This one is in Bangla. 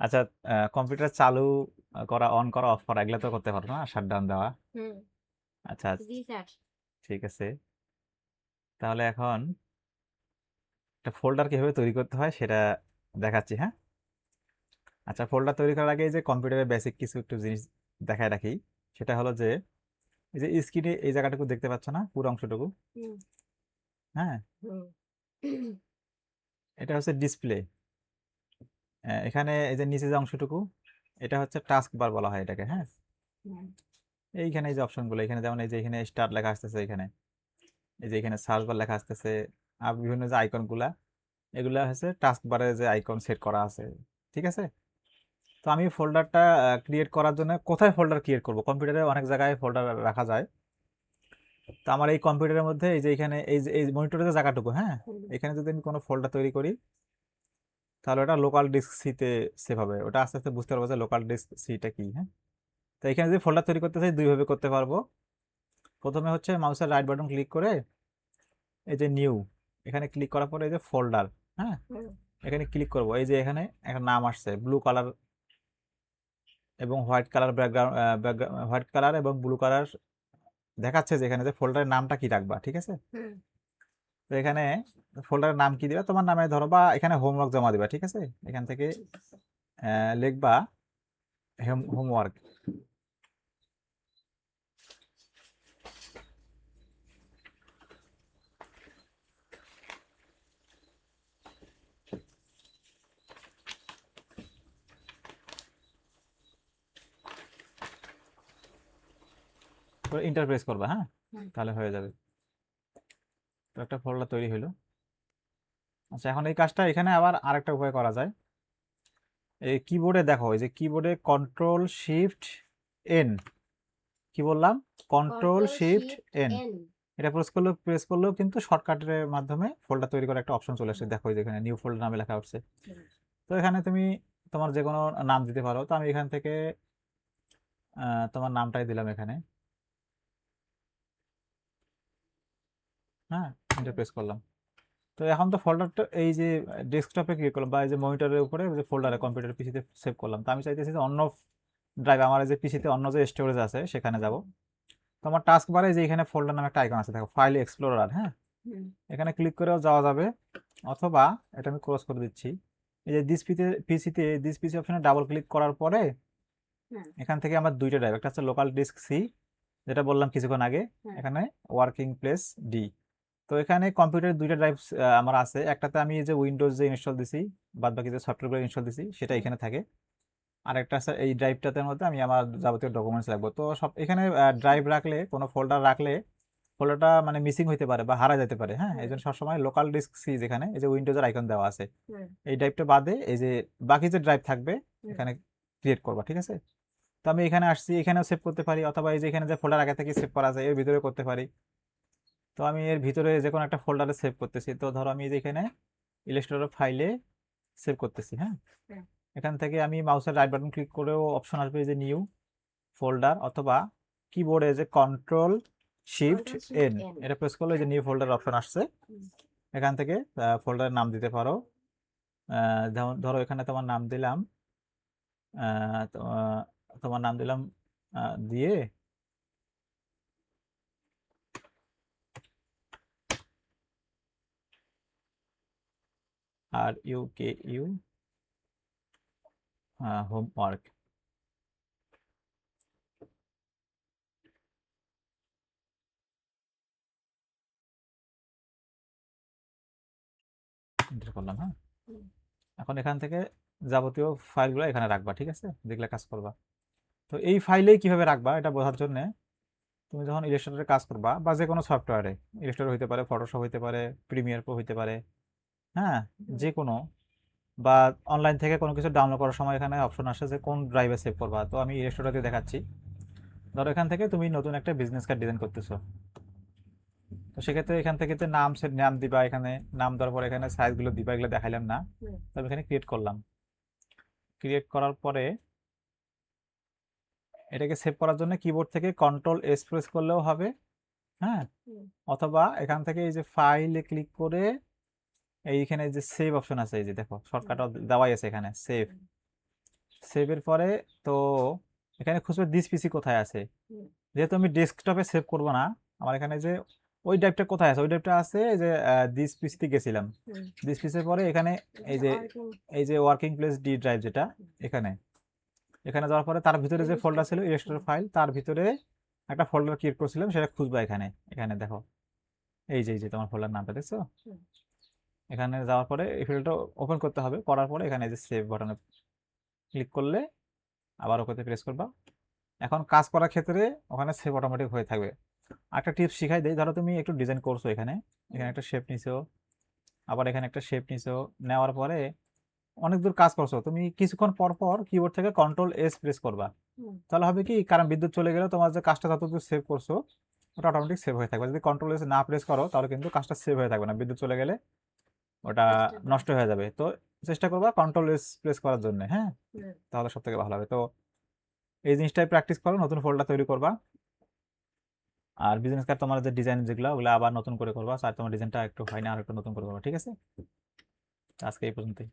আচ্ছা, কম্পিউটার চালু করা, অন করা, অফ করা এগুলো তো করতে পারো না, শাটডাউন দেওয়া। হুম। আচ্ছা, জি স্যার। ঠিক আছে। তাহলে এখন একটা ফোল্ডার কিভাবে তৈরি করতে হয় সেটা দেখাচ্ছি, হ্যাঁ। আচ্ছা, ফোল্ডার তৈরি করার আগে এই যে কম্পিউটারের বেসিক কিছু একটু জিনিস দেখায় রাখি। সেটা হলো যে এই যে স্ক্রিনে এই জায়গাটুকু দেখতে পাচ্ছ না, পুরো অংশটুকু? হুম। হ্যাঁ, হুম। এটা হচ্ছে ডিসপ্লে। এখানে এই যে নিচে যে অংশটুকু, এটা হচ্ছে টাস্ক বার বলা হয় এটাকে, হ্যাঁ। হুম। এইখানে এই যে অপশনগুলো, এখানে যেমন এই যে এখানে স্টার্ট লেখা আসতেছে, এখানে এই যে এখানে সার্চ বার লেখা আসতেছে, আর বিভিন্ন যে আইকনগুলা, এগুলা হচ্ছে টাস্ক বারে যে আইকন সেট করা আছে, ঠিক আছে। তো আমি ফোল্ডারটা ক্রিয়েট করার জন্য কোথায় ফোল্ডার ক্রিয়েট করব? কম্পিউটারে অনেক জায়গায় ফোল্ডার রাখা যায়। তো আমার এই কম্পিউটারের মধ্যে এই যে এখানে এই মনিটরের যে জায়গাটুকু, হ্যাঁ, হুম। এখানে যদি আমি কোনো ফোল্ডার তৈরি করি, তাহলে ওটা লোকাল ডিস্ক সিতে সেভ হবে। ওটা আস্তে আস্তে বুঝতে পারবো যে লোকাল ডিস্ক সিটা কি, হ্যাঁ। তো এখানে যদি ফোল্ডার তৈরি করতে চাই, দুইভাবে করতে পারবো। প্রথমে হচ্ছে মাউসের রাইট বাটন ক্লিক করে এই যে নিউ, এখানে ক্লিক করার পরে এই যে ফোল্ডার, হ্যাঁ, হুম। এখানে ক্লিক করব। এই যে এখানে একটা নাম আসছে ব্লু কালার এবং white colour background, white colour এবং ব্লু কালার দেখাচ্ছে যে এখানে যে ফোল্ডারের নামটা কি রাখবা, ঠিক আছে। হুম। তো এখানে ফোল্ডারের নাম কি দিবা, তোমার নামে ধরো, বা এখানে হোমওয়ার্ক জমা দিবা, ঠিক আছে। এখান থেকে ঠিক আছে। লিখবা হোমওয়ার্ক। ইন্টার প্রেস করবা, হ্যাঁ, হুম। তাহলে হয়ে যাবে। তো একটা ফোল্ডার তৈরি হলো। আচ্ছা, এখন এই কাজটা এখানে আবার আরেকটা উপায় করা যায়। এই কিবোর্ডে দেখো, এই যে কিবোর্ডে কন্ট্রোল শিফট এন, কি বললাম? Control control shift shift N. N. এটা প্রেস করলেও কিন্তু শর্টকাটের মাধ্যমে ফোল্ডার তৈরি করার একটা অপশন চলে আসে। দেখো এই যে এখানে নিউ ফোল্ডার নামে লেখা উঠছে। তো এখানে তুমি তোমার যে কোনো নাম দিতে পারো। তো আমি এখান থেকে তোমার নামটাই দিলাম এখানে, হ্যাঁ, এন্টার প্রেস করলাম। তো এখন তো ফোল্ডারটা এই যে ডেস্কটপে ক্লিক করলাম, বা এই যে মনিটরের উপরে যে ফোল্ডারে কম্পিউটার পিসিতে সেভ করলাম। তো আমি চাইতেছি যে অন্য ড্রাইভ, আমার এই যে পিসিতে অন্য যে স্টোরেজ আছে সেখানে যাব। তো আমার টাস্ক বারে যে এখানে ফোল্ডার নামে একটা আইকন আছে, দেখো ফাইল এক্সপ্লোরার, হ্যাঁ, এখানে ক্লিক করেও যাওয়া যাবে। অথবা এটা আমি ক্লোজ করে দিচ্ছি। এই যে দিস পিসি অপশনে ডাবল ক্লিক করার পরে এখান থেকে আমার দুইটা ড্রাইভ, একটা হচ্ছে লোকাল ডিস্ক সি, যেটা বললাম কিছুক্ষণ আগে, এখানে ওয়ার্কিং প্লেস ডি। তো এখানে কম্পিউটারের দুইটা ড্রাইভ আমার আছে। একটাতে আমি এই যে উইন্ডোজ যে ইনস্টল দিছি, বাদ বাকি যে সফটওয়্যারগুলো ইনস্টল দিছি সেটা এখানে থাকে। আর একটা আছে এই ড্রাইভটাতে মধ্যে আমি আমার যাবতীয় ডকুমেন্টস রাখবো। তো সব এখানে ড্রাইভ রাখলে, কোনো ফোল্ডার রাখলে ফোল্ডারটা মানে মিসিং হইতে পারে বা হারা যেতে পারে, হ্যাঁ। এই জন্য সবসময় লোকাল ডিস্ক সি, যেখানে এই যে উইন্ডোজের আইকন দেওয়া আছে, এই ড্রাইভটা বাদে এই যে বাকি যে ড্রাইভ থাকবে এখানে ক্রিয়েট করবা, ঠিক আছে। তো আমি এখানে আসছি, এখানেও সেভ করতে পারি, অথবা এই যে এখানে যে ফোল্ডার আগে থেকে সেভ করা যায় এর ভিতরে করতে পারি। তো আমি এর ভিতরে যে কোনো একটা ফোল্ডারে সেভ করতেছি। তো ধরো আমি এখানে ইলাস্ট্রেটর ফাইলে সেভ করতেছি, হ্যাঁ। এখান থেকে আমি মাউসের রাইট বাটন ক্লিক করেও অপশন আসবে এই যে নিউ ফোল্ডার, অথবা কিবোর্ডে যে control shift control shift N, N. এটা প্রেস করলে এই যে নিউ ফোল্ডার অপশন আসছে। এখান থেকে ফোল্ডারের নাম দিতে পারো। যেমন ধরো এখানে তোমার নাম দিলাম, তোমার নাম দিলাম, দিয়ে আর U K U homework, enter করলাম, হ্যাঁ। এখন এখান থেকে যাবতীয় ফাইলগুলো এখানে রাখবা, ঠিক আছে, দেখলে কাজ করবা। তো এই ফাইলেই কিভাবে রাখবা এটা বোঝার জন্য তুমি যখন ইলাস্ট্রেটরে কাজ করবা, বা যে কোনো সফটওয়্যারে, ইলাস্ট্রেটর হইতে পারে, ফটোশপ হইতে পারে, প্রিমিয়ার প্রো হইতে পারে, হ্যাঁ, যে কোনো, বা অনলাইন থেকে কোনো কিছু ডাউনলোড করার সময় এখানে অপশন আসে যে কোন ড্রাইভে সেভ করবা। তো আমি ইলাস্ট্রেটর দিয়ে দেখাচ্ছি। ধরো এখান থেকে তুমি নতুন একটা বিজনেস কার্ড ডিজাইন করতেছো। তো সেক্ষেত্রে এখান থেকে তো নাম দিবা, এখানে নাম দেওয়ার পর এখানে সাইজগুলো দিবা, এগুলো দেখাইলাম না। তো আমি এখানে ক্রিয়েট করলাম। ক্রিয়েট করার পরে এটাকে সেভ করার জন্য কিবোর্ড থেকে কন্ট্রোল এস প্রেস করলেও হবে, হ্যাঁ। অথবা এখান থেকে এই যে ফাইলে ক্লিক করে এইখানে যে সেভ অপশন আছে, এই যে দেখো শর্টকাট দেওয়াই আছে এখানে সেভ, সেভের পরে তো এখানে খুঁজবে দিস পিসি কোথায় আছে। হুম। যেহেতু আমি ডেস্কটপে সেভ করব না, আমার এখানে যে ওই ড্রাইভটা কোথায় আছে, ওই ড্রাইভটা আছে এই যে দিস পিসিতে গেছিলাম। হুম। দিস পিসের পরে এখানে এই যে এই যে ওয়ার্কিং প্লেস ডি ড্রাইভ যেটা এখানে, এখানে যাওয়ার পরে তার ভিতরে যে ফোল্ডার ছিল ইরেস্টোর ফাইল, তার ভিতরে একটা ফোল্ডার ক্রিয়েট করছিলাম, সেটা খুঁজবা এখানে। এখানে দেখো এই যে তোমার ফোল্ডার নামটা দেখছো, হুম। এখানে যাওয়ার পরে এই ফাইলটা ওপেন করতে হবে। করার পরে এখানে এই যে সেভ বাটনে ক্লিক করলে আবার ওকেতে প্রেস করবা। এখন কাজ করার ক্ষেত্রে ওখানে সেভ অটোমেটিক হয়ে থাকবে। একটা টিপস শিখাই দেই, ধরো তুমি একটু ডিজাইন করছো, এখানে এখানে একটা শেপ নিছো, আবার এখানে একটা শেপ নিছো, নেওয়ার পরে অনেক দূর কাজ করছো, তুমি কিছুক্ষণ পর পর কিবোর্ড থেকে কন্ট্রোল এস প্রেস করবা। হুম। তাহলে হবে কি, কারণ বিদ্যুৎ চলে গেলে তোমার যে কাজটা যতদূর সেভ করছো ওটা অটোমেটিক সেভ হয়ে থাকবে। যদি কন্ট্রোল এস না প্রেস করো তাহলে কিন্তু কাজটা সেভ হয়ে থাকবে না, বিদ্যুৎ চলে গেলে ওটা নষ্ট হয়ে যাবে। তো চেষ্টা করবা কন্ট্রোল এস প্রেস করার জন্য, হ্যাঁ, হুম। তাহলে সব থেকে ভালো হবে। তো এই জিনিসটাই প্র্যাকটিস করো, নতুন ফোল্ডার তৈরি করবা। আর বিজনেস কার্ড তোমার যে ডিজাইন যেগুলো ওগুলো আবার নতুন করে করবা, আর তোমার ডিজাইনটা একটু হয়নি, আর একটু নতুন করে করবা, ঠিক আছে? আজকে এই পর্যন্তই।